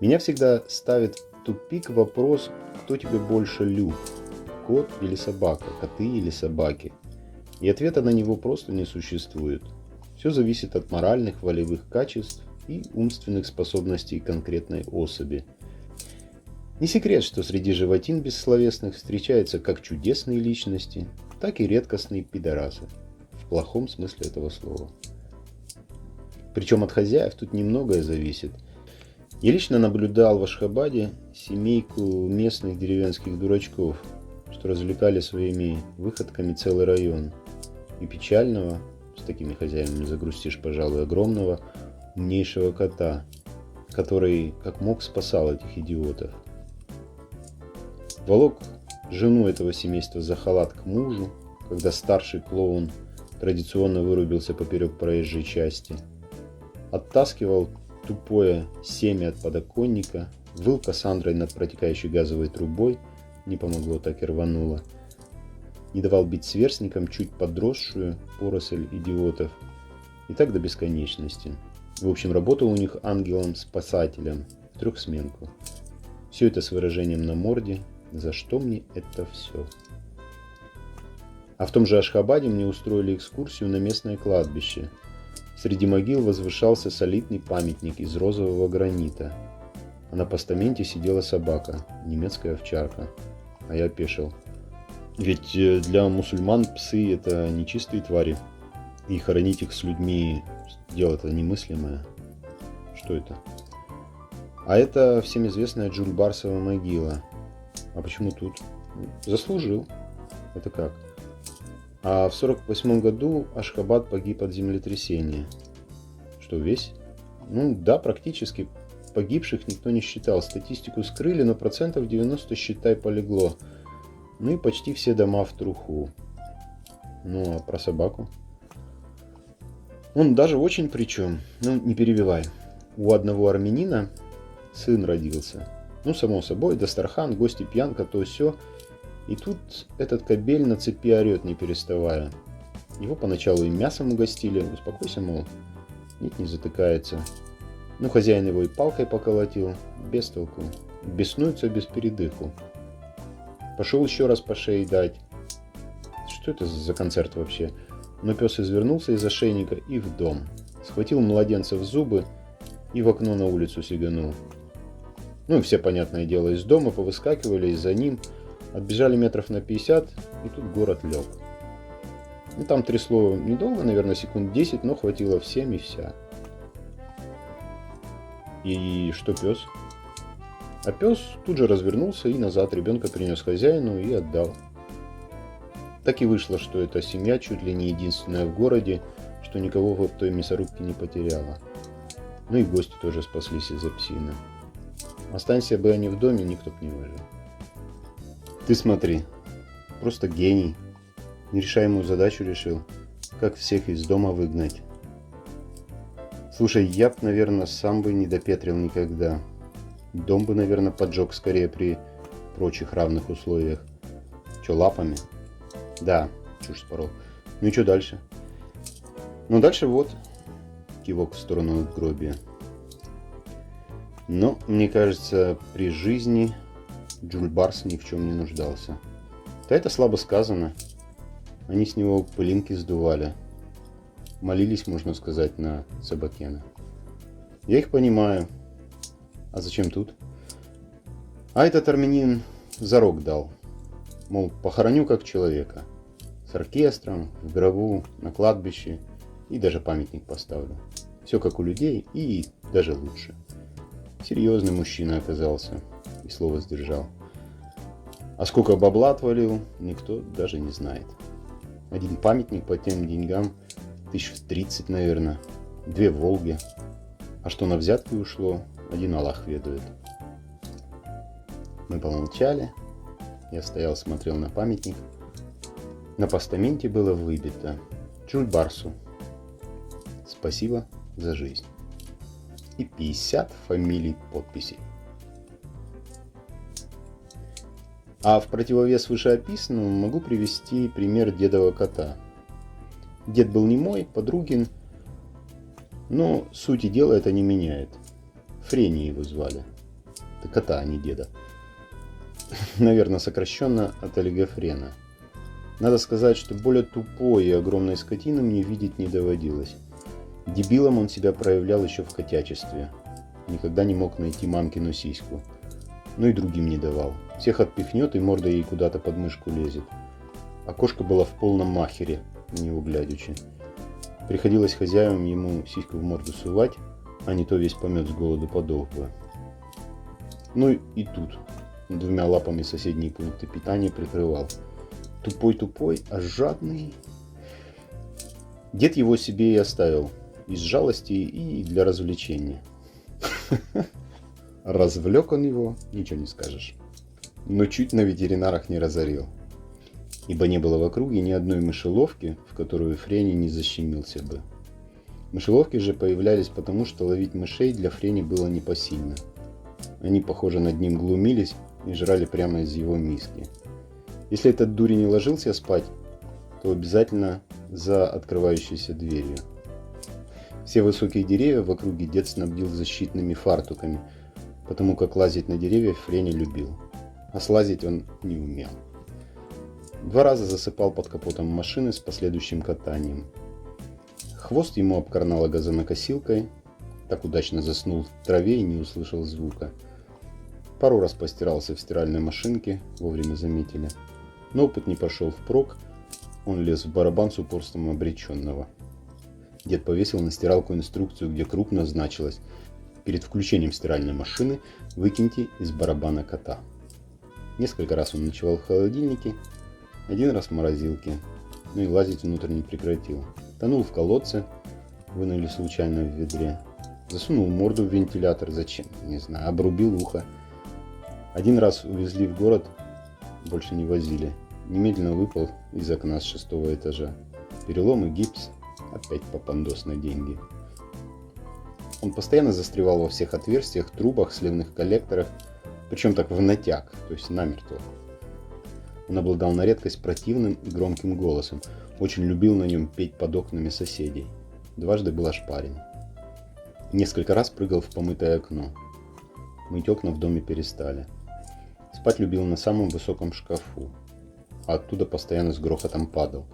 Меня всегда ставит в тупик вопрос, кто тебе больше люб, кот или собака, коты или собаки. И ответа на него просто не существует. Все зависит от моральных, волевых качеств и умственных способностей конкретной особи. Не секрет, что среди животин бессловесных встречаются как чудесные личности, так и редкостные пидорасы. В плохом смысле этого слова. Причем от хозяев тут немногое зависит. Я лично наблюдал в Ашхабаде семейку местных деревенских дурачков, что развлекали своими выходками целый район. И печального, с такими хозяевами загрустишь, пожалуй, огромного, умнейшего кота, который как мог спасал этих идиотов. Волок жену этого семейства за халат к мужу, когда старший клоун традиционно вырубился поперек проезжей части. Оттаскивал тупое семя от подоконника, выл Кассандрой над протекающей газовой трубой, не помогло, так и рвануло. Не давал бить сверстникам чуть подросшую поросль идиотов. И так до бесконечности. В общем, работал у них ангелом-спасателем в трехсменку. Все это с выражением на морде: за что мне это все? А в том же Ашхабаде мне устроили экскурсию на местное кладбище. Среди могил возвышался солидный памятник из розового гранита. А на постаменте сидела собака, немецкая овчарка. А я опешил. Ведь для мусульман псы — это нечистые твари. И хоронить их с людьми — дело-то немыслимое. Что это? А это всем известная Джульбарсова могила. А почему тут? Заслужил. Это как? А в 1948 году Ашхабад погиб от землетрясения. Что, весь? Ну да, практически. Погибших никто не считал. Статистику скрыли, но процентов 90, считай, полегло. Ну и почти все дома в труху. Ну а про собаку? Он даже очень причем. Ну, не перебивай. У одного армянина сын родился. Ну, само собой, Дастархан, гости, пьянка, то сё. И тут этот кобель на цепи орет, не переставая. Его поначалу и мясом угостили. Успокойся, мол. Нет, не затыкается. Ну, хозяин его и палкой поколотил. Без толку. Беснуется без передыху. Пошел еще раз по шее дать. Что это за концерт вообще? Но пес извернулся из ошейника и в дом. Схватил младенца в зубы и в окно на улицу сиганул. Ну и все, понятное дело, из дома повыскакивали, и за ним отбежали метров на 50, и тут город лег. Ну там трясло недолго, наверное, секунд 10, но хватило всем и вся. И что пес? А пес тут же развернулся и назад ребенка принес хозяину и отдал. Так и вышло, что эта семья чуть ли не единственная в городе, что никого в той мясорубке не потеряла. Ну и гости тоже спаслись из-за псины. Останься бы они в доме, никто б не выжил. Ты смотри, просто гений. Нерешаемую задачу решил, как всех из дома выгнать. Слушай, я б, наверное, сам бы не допетрил никогда. Дом бы, наверное, поджег скорее при прочих равных условиях. Че, лапами? Да, чушь спорол. Ну и что дальше? Ну дальше вот. Кивок в сторону надгробия. Но, мне кажется, при жизни Джульбарс ни в чем не нуждался. Да это слабо сказано. Они с него пылинки сдували. Молились, можно сказать, на Собакена. Я их понимаю. А зачем тут? А этот армянин зарок дал. Мол, похороню как человека. С оркестром, в гробу, на кладбище. И даже памятник поставлю. Все как у людей и даже лучше. Серьезный мужчина оказался. И слово сдержал. А сколько бабла отвалил, никто даже не знает. Один памятник по тем деньгам 30 000, наверное. 2 Волги. А что на взятки ушло, один Аллах ведает. Мы помолчали. Я стоял, смотрел на памятник. На постаменте было выбито: Джульбарсу. Спасибо за жизнь. И 50 фамилий подписей. А в противовес вышеописанному могу привести пример дедова кота. Дед был не мой, подругин, но сути дела это не меняет. Френи его звали. Ты кота, а не деда. Наверное, сокращенно от олигофрена. Надо сказать, что более тупой и огромной скотины мне видеть не доводилось. Дебилом он себя проявлял еще в котячестве. Никогда не мог найти мамкину сиську. Ну и другим не давал. Всех отпихнет и морда ей куда-то под мышку лезет. А кошка была в полном махере, не углядячи. Приходилось хозяевам ему сиську в морду сувать, а не то весь помет с голоду подох бы. Ну и тут двумя лапами соседние пункты питания прикрывал. Тупой-тупой, а жадный. Дед его себе и оставил. Из жалости и для развлечения. Развлек он его, ничего не скажешь. Но чуть на ветеринарах не разорил. Ибо не было в округе ни одной мышеловки, в которую Френи не защемился бы. Мышеловки же появлялись потому, что ловить мышей для Френи было непосильно. Они, похоже, над ним глумились и жрали прямо из его миски. Если этот дури не ложился спать, то обязательно за открывающейся дверью. Все высокие деревья в округе дед снабдил защитными фартуками, потому как лазить на деревья Френи любил, а слазить он не умел. 2 раза засыпал под капотом машины с последующим катанием. Хвост ему обкорнала газонокосилкой, так удачно заснул в траве и не услышал звука. Пару раз постирался в стиральной машинке, вовремя заметили. Но опыт не пошел впрок, он лез в барабан с упорством обреченного. Дед повесил на стиралку инструкцию, где крупно значилось: перед включением стиральной машины выкиньте из барабана кота. Несколько раз он ночевал в холодильнике, 1 раз в морозилке, ну и лазить внутрь не прекратил. Тонул в колодце, вынули случайно в ведре. Засунул морду в вентилятор, зачем, не знаю, обрубил ухо. 1 раз увезли в город, больше не возили. Немедленно выпал из окна с 6-го этажа. Перелом и гипс, опять попандос на деньги. Он постоянно застревал во всех отверстиях, трубах, сливных коллекторах, причем так в натяг, то есть намертво. Он обладал на редкость противным и громким голосом, очень любил на нем петь под окнами соседей. 2-ды был ошпарен. Несколько раз прыгал в помытое окно. Мыть окна в доме перестали. Спать любил на самом высоком шкафу, а оттуда постоянно с грохотом падал.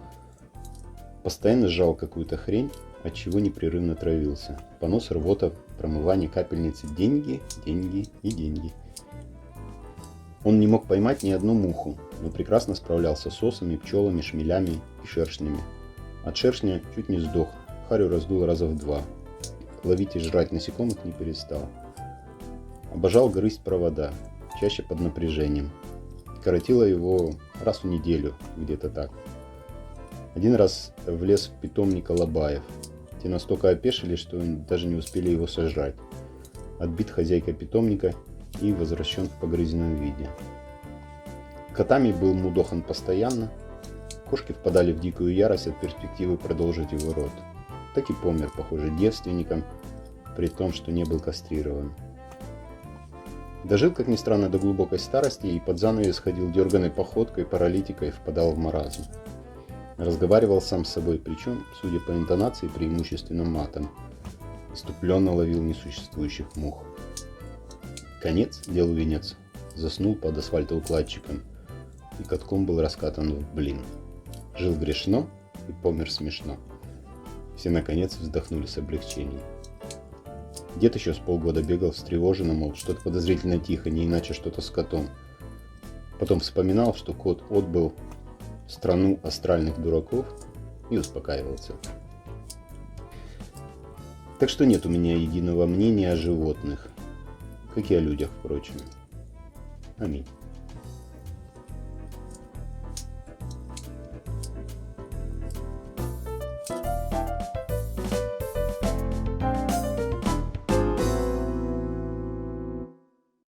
Постоянно жал какую-то хрень, отчего непрерывно травился. Понос, рвота, промывание, капельницы, деньги, деньги и деньги. Он не мог поймать ни одну муху, но прекрасно справлялся с осами, пчелами, шмелями и шершнями. От шершня чуть не сдох, харю раздул раза в 2. Ловить и жрать насекомых не перестал. Обожал грызть провода, чаще под напряжением. Коротило его раз в неделю, где-то так. 1 раз влез в питомник Алабаев. Те настолько опешили, что даже не успели его сожрать. Отбит хозяйкой питомника и возвращен в погрызенном виде. Котами был мудохан постоянно. Кошки впадали в дикую ярость от перспективы продолжить его род. Так и помер, похоже, девственником, при том, что не был кастрирован. Дожил, как ни странно, до глубокой старости и под занавес ходил дерганой походкой, паралитикой, впадал в маразм. Разговаривал сам с собой, причем, судя по интонации, преимущественно матом. Иступленно ловил несуществующих мух. Конец делу венец. Заснул под асфальтоукладчиком и катком был раскатан в блин. Жил грешно и помер смешно. Все наконец вздохнули с облегчением. Дед еще с полгода бегал встревоженно, мол, что-то подозрительно тихо, не иначе что-то с котом. Потом вспоминал, что кот отбыл в страну астральных дураков и успокаивался. Так что нет у меня единого мнения о животных, как и о людях, впрочем. Аминь.